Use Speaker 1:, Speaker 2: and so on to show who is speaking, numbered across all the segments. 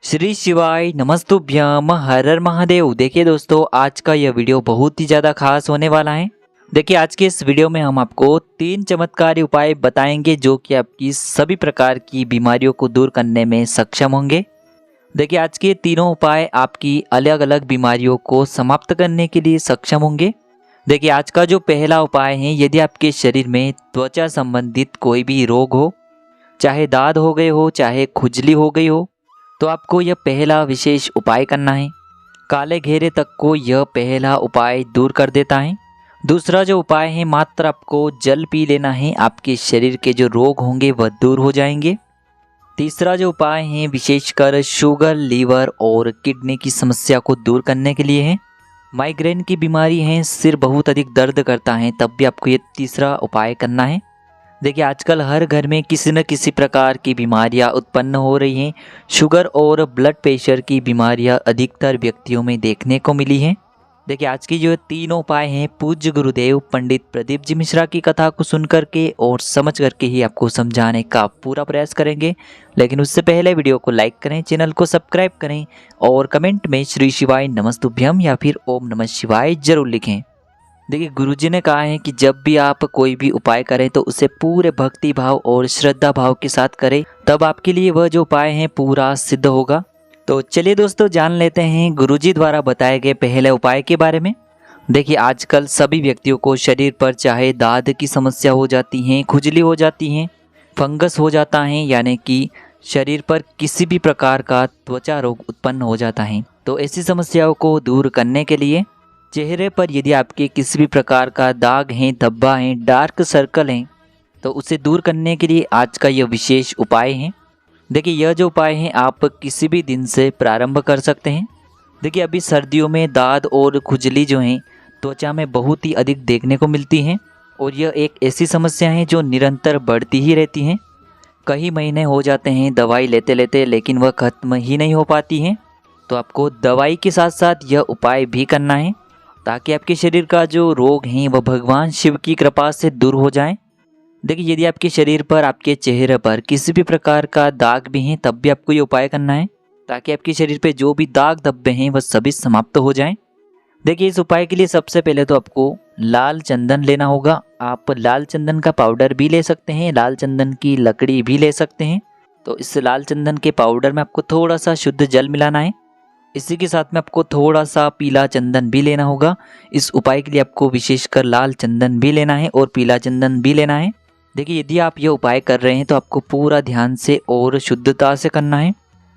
Speaker 1: श्री शिवाय नमस्तुभ्यम हर हर महादेव। देखिए दोस्तों, आज का यह वीडियो बहुत ही ज़्यादा खास होने वाला है। देखिए आज के इस वीडियो में हम आपको 3 चमत्कारी उपाय बताएंगे जो कि आपकी सभी प्रकार की बीमारियों को दूर करने में सक्षम होंगे। देखिए आज के तीनों उपाय आपकी अलग अलग बीमारियों को समाप्त करने के लिए सक्षम होंगे। देखिए आज का जो पहला उपाय है, यदि आपके शरीर में त्वचा संबंधित कोई भी रोग हो, चाहे दाद हो गए हो, चाहे खुजली हो गई हो, तो आपको यह पहला विशेष उपाय करना है। काले घेरे तक को यह पहला उपाय दूर कर देता है। दूसरा जो उपाय है, मात्र आपको जल पी लेना है, आपके शरीर के जो रोग होंगे वह दूर हो जाएंगे। तीसरा जो उपाय है, विशेषकर शुगर, लीवर और किडनी की समस्या को दूर करने के लिए है। माइग्रेन की बीमारी है, सिर बहुत अधिक दर्द करता है, तब भी आपको ये तीसरा उपाय करना है। देखिए आजकल हर घर में किसी न किसी प्रकार की बीमारियां उत्पन्न हो रही हैं। शुगर और ब्लड प्रेशर की बीमारियां अधिकतर व्यक्तियों में देखने को मिली हैं। देखिए आज की जो तीनों उपाय हैं, पूज्य गुरुदेव पंडित प्रदीप जी मिश्रा की कथा को सुन करके और समझ करके ही आपको समझाने का पूरा प्रयास करेंगे। लेकिन उससे पहले वीडियो को लाइक करें, चैनल को सब्सक्राइब करें और कमेंट में श्री शिवाय नमस्तुभ्यम या फिर ओम नमः शिवाय जरूर लिखें। देखिए गुरुजी ने कहा है कि जब भी आप कोई भी उपाय करें तो उसे पूरे भक्ति भाव और श्रद्धा भाव के साथ करें, तब आपके लिए वह जो उपाय है पूरा सिद्ध होगा। तो चलिए दोस्तों, जान लेते हैं गुरुजी द्वारा बताए गए पहले उपाय के बारे में। देखिए आजकल सभी व्यक्तियों को शरीर पर चाहे दाद की समस्या हो जाती है, खुजली हो जाती है, फंगस हो जाता है, यानी कि शरीर पर किसी भी प्रकार का त्वचा रोग उत्पन्न हो जाता है। तो ऐसी समस्याओं को दूर करने के लिए चेहरे पर यदि आपके किसी भी प्रकार का दाग है, धब्बा है, डार्क सर्कल हैं, तो उसे दूर करने के लिए आज का यह विशेष उपाय है। देखिए यह जो उपाय है आप किसी भी दिन से प्रारंभ कर सकते हैं। देखिए अभी सर्दियों में दाद और खुजली जो हैं त्वचा में बहुत ही अधिक देखने को मिलती हैं और यह एक ऐसी समस्या है जो निरंतर बढ़ती ही रहती हैं। कई महीने हो जाते हैं दवाई लेते लेते, लेकिन वह खत्म ही नहीं हो पाती हैं। तो आपको दवाई के साथ साथ यह उपाय भी करना है ताकि आपके शरीर का जो रोग है वह भगवान शिव की कृपा से दूर हो जाए। देखिए यदि आपके शरीर पर, आपके चेहरे पर किसी भी प्रकार का दाग भी है, तब भी आपको ये उपाय करना है ताकि आपके शरीर पे जो भी दाग धब्बे हैं वह सभी समाप्त हो जाएं। देखिए इस उपाय के लिए सबसे पहले तो आपको लाल चंदन लेना होगा। आप लाल चंदन का पाउडर भी ले सकते हैं, लाल चंदन की लकड़ी भी ले सकते हैं। तो इस लाल चंदन के पाउडर में आपको थोड़ा सा शुद्ध जल मिलाना है। इसी के साथ में आपको थोड़ा सा पीला चंदन भी लेना होगा। इस उपाय के लिए आपको विशेषकर लाल चंदन भी लेना है और पीला चंदन भी लेना है। देखिए यदि आप यह उपाय कर रहे हैं तो आपको पूरा ध्यान से और शुद्धता से करना है।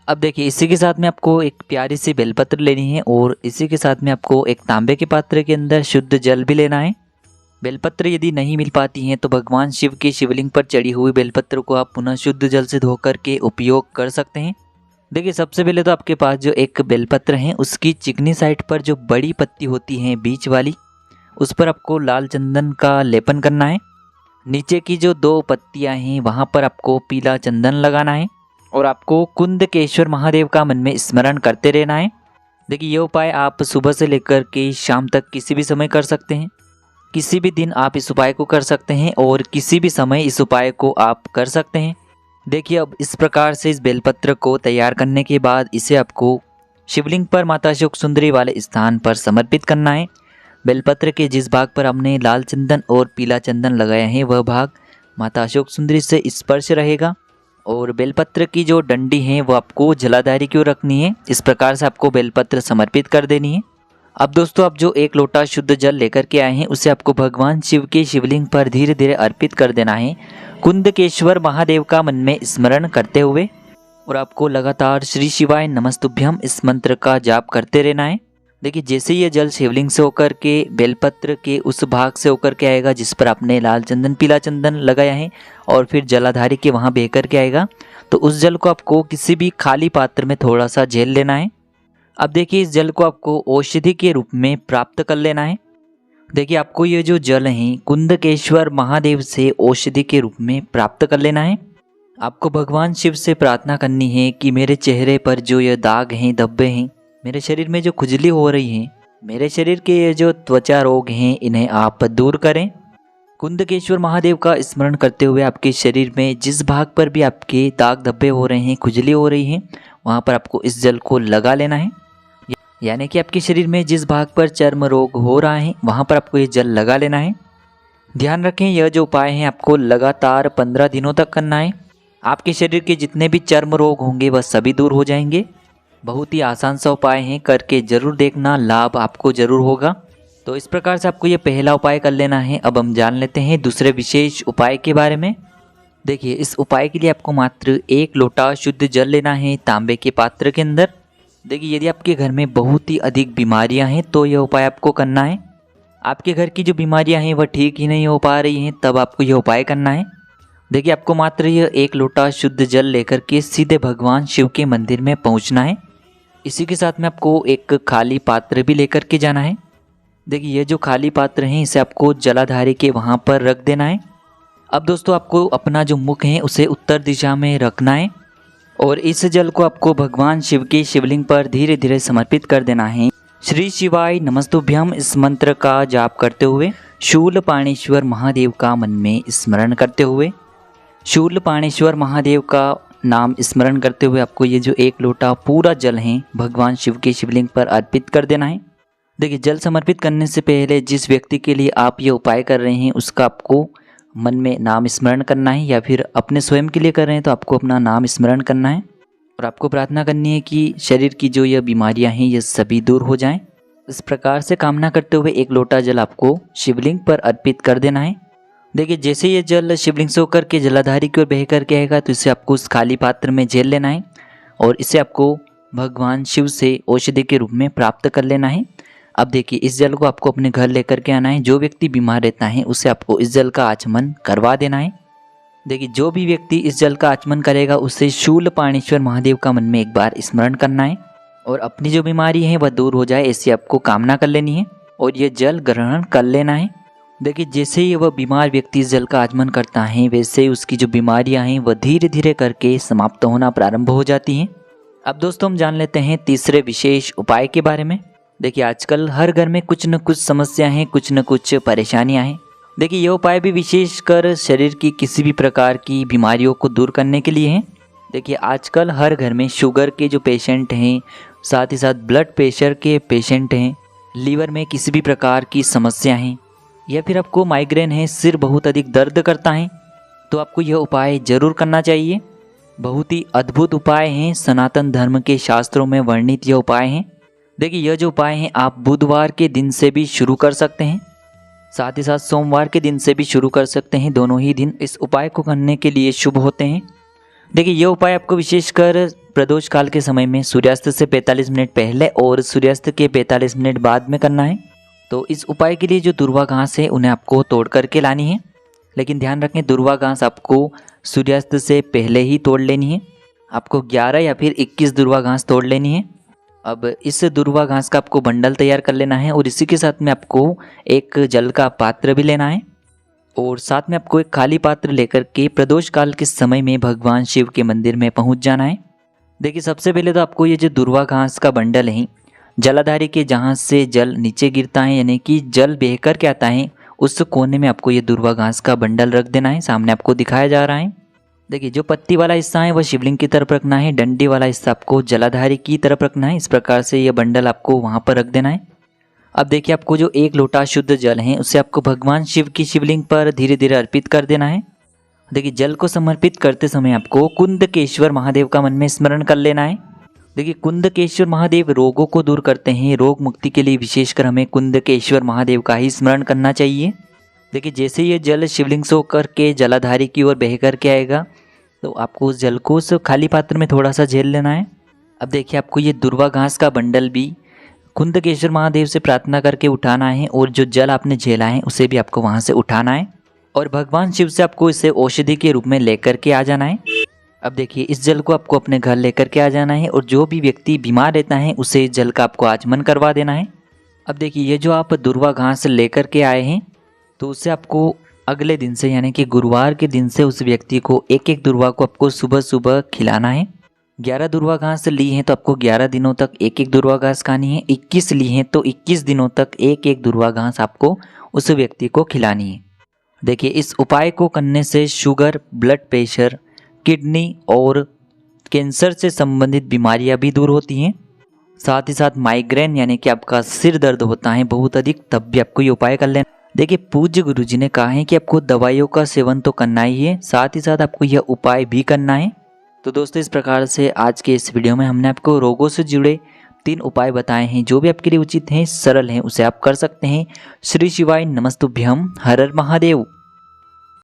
Speaker 1: अब देखिए इसी के साथ में आपको एक प्यारी सी बेलपत्र लेनी है और इसी के साथ में आपको एक तांबे के पात्र के अंदर शुद्ध जल भी लेना है। बेलपत्र यदि नहीं मिल पाती हैं तो भगवान शिव के शिवलिंग पर चढ़ी हुई बेलपत्र को आप पुनः शुद्ध जल से धोकर के उपयोग कर सकते हैं। देखिए सबसे पहले तो आपके पास जो एक बेलपत्र है उसकी चिकनी साइड पर जो बड़ी पत्ती होती है बीच वाली, उस पर आपको लाल चंदन का लेपन करना है। नीचे की जो 2 पत्तियां हैं वहां पर आपको पीला चंदन लगाना है और आपको कुंदकेश्वर महादेव का मन में स्मरण करते रहना है। देखिए ये उपाय आप सुबह से लेकर के शाम तक किसी भी समय कर सकते हैं। किसी भी दिन आप इस उपाय को कर सकते हैं और किसी भी समय इस उपाय को आप कर सकते हैं। देखिए अब इस प्रकार से इस बेलपत्र को तैयार करने के बाद इसे आपको शिवलिंग पर माता शुक सुंदरी वाले स्थान पर समर्पित करना है। बेलपत्र के जिस भाग पर हमने लाल चंदन और पीला चंदन लगाया है वह भाग माता अशोक सुंदरी से स्पर्श रहेगा और बेलपत्र की जो डंडी है वो आपको जलाधारी की ओर रखनी है। इस प्रकार से आपको बेलपत्र समर्पित कर देनी है। अब दोस्तों, आप जो 1 लोटा शुद्ध जल लेकर के आए हैं उसे आपको भगवान शिव के शिवलिंग पर धीरे धीरे अर्पित कर देना है, कुंदकेश्वर महादेव का मन में स्मरण करते हुए। और आपको लगातार श्री शिवाय नमस्तुभ्यम इस मंत्र का जाप करते रहना है। देखिए जैसे ये जल शिवलिंग से होकर के बेलपत्र के उस भाग से होकर के आएगा जिस पर आपने लाल चंदन पीला चंदन लगाया है और फिर जलाधारी के वहाँ बह कर के आएगा, तो उस जल को आपको किसी भी खाली पात्र में थोड़ा सा झेल लेना है। अब देखिए इस जल को आपको औषधि के रूप में प्राप्त कर लेना है। देखिए आपको ये जो जल है कुंदकेश्वर महादेव से औषधि के रूप में प्राप्त कर लेना है। आपको भगवान शिव से प्रार्थना करनी है कि मेरे चेहरे पर जो ये दाग हैं, धब्बे हैं, मेरे शरीर में जो खुजली हो रही है, मेरे शरीर के ये जो त्वचा रोग हैं, इन्हें आप दूर करें। कुंदकेश्वर महादेव का स्मरण करते हुए आपके शरीर में जिस भाग पर भी आपके दाग धब्बे हो रहे हैं, खुजली हो रही है, वहाँ पर आपको इस जल को लगा लेना है। यानी कि आपके शरीर में जिस भाग पर चर्म रोग हो रहा है वहाँ पर आपको ये जल लगा लेना है। ध्यान रखें, यह जो उपाय है आपको लगातार 15 दिनों तक करना है। आपके शरीर के जितने भी चर्म रोग होंगे वह सभी दूर हो जाएंगे। बहुत ही आसान सा उपाय है, करके ज़रूर देखना, लाभ आपको ज़रूर होगा। तो इस प्रकार से आपको ये पहला उपाय कर लेना है। अब हम जान लेते हैं दूसरे विशेष उपाय के बारे में। देखिए, इस उपाय के लिए आपको मात्र 1 लोटा शुद्ध जल लेना है तांबे के पात्र के अंदर। देखिए, यदि आपके घर में बहुत ही अधिक बीमारियां हैं तो यह उपाय आपको करना है। आपके घर की जो बीमारियां हैं वह ठीक ही नहीं हो पा रही हैं, तब आपको यह उपाय करना है। देखिए, आपको मात्र यह 1 लोटा शुद्ध जल लेकर के सीधे भगवान शिव के मंदिर में पहुंचना है। इसी के साथ में आपको एक खाली पात्र भी लेकर के जाना है। देखिए, ये जो खाली पात्र है इसे आपको जलाधारी के वहाँ पर रख देना है। अब दोस्तों, आपको अपना जो मुख है उसे उत्तर दिशा में रखना है और इस जल को आपको भगवान शिव के शिवलिंग पर धीरे धीरे समर्पित कर देना है। श्री शिवाय नमस्तुभ्यम इस मंत्र का जाप करते हुए शूलपाणेश्वर महादेव का मन में स्मरण करते हुए, शूलपाणेश्वर महादेव का नाम स्मरण करते हुए आपको ये जो 1 लोटा पूरा जल है भगवान शिव के शिवलिंग पर अर्पित कर देना है। देखिए, जल समर्पित करने से पहले जिस व्यक्ति के लिए आप ये उपाय कर रहे हैं उसका आपको मन में नाम स्मरण करना है, या फिर अपने स्वयं के लिए कर रहे हैं तो आपको अपना नाम स्मरण करना है और आपको प्रार्थना करनी है कि शरीर की जो यह बीमारियां हैं ये सभी दूर हो जाएं। इस प्रकार से कामना करते हुए 1 लोटा जल आपको शिवलिंग पर अर्पित कर देना है। देखिए, जैसे ये जल शिवलिंग से होकर के जलाधारी की ओर बह करके आएगा तो इसे आपको उस खाली पात्र में झेल लेना है और इसे आपको भगवान शिव से औषधि के रूप में प्राप्त कर लेना है। अब देखिए, इस जल को आपको अपने घर लेकर के आना है। जो व्यक्ति बीमार रहता है उसे आपको इस जल का आचमन करवा देना है। देखिए, जो भी व्यक्ति इस जल का आचमन करेगा उसे शूलपाणेश्वर महादेव का मन में एक बार स्मरण करना है और अपनी जो बीमारी है वह दूर हो जाए ऐसी आपको कामना कर लेनी है और ये जल ग्रहण कर लेना है। देखिए, जैसे ही वह बीमार व्यक्ति इस जल का आचमन करता है वैसे ही उसकी जो बीमारियां हैं वह धीरे धीरे करके समाप्त होना प्रारंभ हो जाती हैं। अब दोस्तों, हम जान लेते हैं तीसरे विशेष उपाय के बारे में। देखिए, आजकल हर घर में कुछ न कुछ समस्या हैं, कुछ न कुछ परेशानियां हैं। देखिए, यह उपाय भी विशेषकर शरीर की किसी भी प्रकार की बीमारियों को दूर करने के लिए है। देखिए, आजकल हर घर में शुगर के जो पेशेंट हैं, साथ ही साथ ब्लड प्रेशर के पेशेंट हैं, लीवर में किसी भी प्रकार की समस्या हैं, या फिर आपको माइग्रेन है, सिर बहुत अधिक दर्द करता है, तो आपको यह उपाय जरूर करना चाहिए। बहुत ही अद्भुत उपाय हैं, सनातन धर्म के शास्त्रों में वर्णित यह उपाय हैं। देखिए, यह जो उपाय हैं आप बुधवार के दिन से भी शुरू कर सकते हैं, साथ ही साथ सोमवार के दिन से भी शुरू कर सकते हैं। दोनों ही दिन इस उपाय को करने के लिए शुभ होते हैं। देखिए, यह उपाय आपको विशेषकर प्रदोष काल के समय में सूर्यास्त से 45 मिनट पहले और सूर्यास्त के 45 मिनट बाद में करना है। तो इस उपाय के लिए जो दुर्वा घास है उन्हें आपको तोड़ करके लानी है, लेकिन ध्यान रखें दुर्वा घास आपको सूर्यास्त से पहले ही तोड़ लेनी है। आपको 11 या फिर 21 दुर्वा घास तोड़ लेनी है। अब इस दुर्वा घास का आपको बंडल तैयार कर लेना है और इसी के साथ में आपको एक जल का पात्र भी लेना है और साथ में आपको एक खाली पात्र लेकर के प्रदोष काल के समय में भगवान शिव के मंदिर में पहुंच जाना है। देखिए, सबसे पहले तो आपको ये जो दुर्वा घास का बंडल है, जलाधारी के जहाँ से जल नीचे गिरता है यानी कि जल बह कर के आता है उस कोने में आपको ये दुर्वा घास का बंडल रख देना है। सामने आपको दिखाया जा रहा है। देखिए, जो पत्ती वाला हिस्सा है वह शिवलिंग की तरफ रखना है, डंडी वाला हिस्सा आपको जलाधारी की तरफ रखना है। इस प्रकार से यह बंडल आपको वहाँ पर रख देना है। अब देखिए, आपको जो 1 लोटा शुद्ध जल है उसे आपको भगवान शिव की शिवलिंग पर धीरे धीरे अर्पित कर देना है। देखिए, जल को समर्पित करते समय आपको कुंदकेश्वर महादेव का मन में स्मरण कर लेना है। देखिए, कुंदकेश्वर महादेव रोगों को दूर करते हैं। रोग मुक्ति के लिए विशेषकर हमें कुंदकेश्वर महादेव का ही स्मरण करना चाहिए। देखिए, जैसे ये जल शिवलिंग से होकर के जलाधारी की ओर बह कर के आएगा तो आपको उस जल को उस खाली पात्र में थोड़ा सा झेल लेना है। अब देखिए, आपको ये दुर्वा घास का बंडल भी कुंदकेश्वर महादेव से प्रार्थना करके उठाना है और जो जल आपने झेला है उसे भी आपको वहाँ से उठाना है और भगवान शिव से आपको इसे औषधि के रूप में लेकर के आ जाना है। अब देखिए, इस जल को आपको अपने घर लेकर के आ जाना है और जो भी व्यक्ति बीमार रहता है उसे इस जल का आपको आचमन करवा देना है। अब देखिए, ये जो आप दुर्वा घास लेकर के आए हैं तो उसे आपको अगले दिन से यानी कि गुरुवार के दिन से उस व्यक्ति को एक एक दुर्वा को आपको सुबह सुबह खिलाना है। 11 दुर्वा घास ली हैं तो आपको 11 दिनों तक एक एक दुर्वा घास खानी है। 21 ली हैं तो 21 दिनों तक एक एक दुर्वा घास आपको उस व्यक्ति को खिलानी है। देखिए, इस उपाय को करने से शुगर, ब्लड प्रेशर, किडनी और कैंसर से संबंधित बीमारियां भी दूर होती हैं। साथ ही साथ माइग्रेन यानी कि आपका सिर दर्द होता है बहुत अधिक, तब भी आपको ये उपाय कर लेना। देखिए पूज्य गुरु जी ने कहा है कि आपको दवाइयों का सेवन तो करना ही है, साथ ही साथ आपको यह उपाय भी करना है। तो दोस्तों इस प्रकार से आज के इस वीडियो में हमने आपको रोगों से जुड़े 3 उपाय बताए हैं जो भी आपके लिए उचित हैं, सरल हैं, उसे आप कर सकते हैं। श्री शिवाय नमस्तुभ्यम, हर हर महादेव।